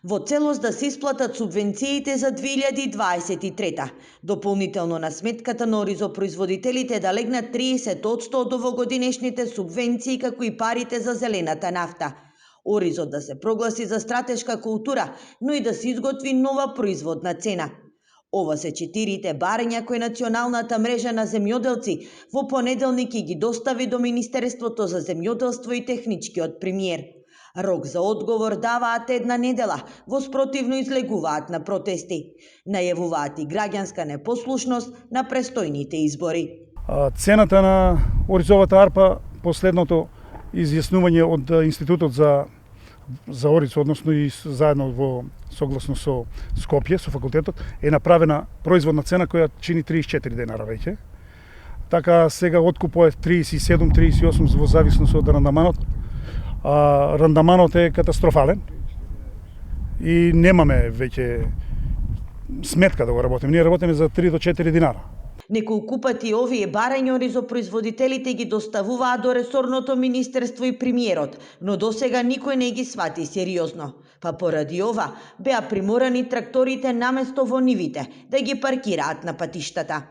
Во целост да се исплатат субвенциите за 2023. Дополнително на сметката на оризопроизводителите да легнат 30% од овогодинешните субвенции, како и парите за зелената нафта. Оризот да се прогласи за стратешка култура, но и да се изготви нова производна цена. Ова се 4 барања кои Националната мрежа на земјоделци во понеделник ги достави до Министерството за земјоделство и техничкиот премиер. Рок за одговор даваат една недела, во спротивно излегуваат на протести. Најавуваат и граѓанска непослушност на престојните избори. Цената на оризовата арпа, последното изјаснување од Институтот за ориз, односно и заедно во согласно со Скопје, со факултетот, е направена производна цена која чини 34 денара веќе. Така сега откупот е 37-38 во зависност од рандаманот. Рандаманот е катастрофален и немаме веќе сметка да го работиме. Ние работиме за 3 до 4 динара. Неколку пати овие барања оризопроизводителите ги доставуваат до ресорното министерство и премиерот, но досега никој не ги свати сериозно. Па поради ова беа приморани тракторите наместо во нивите да ги паркираат на патиштата.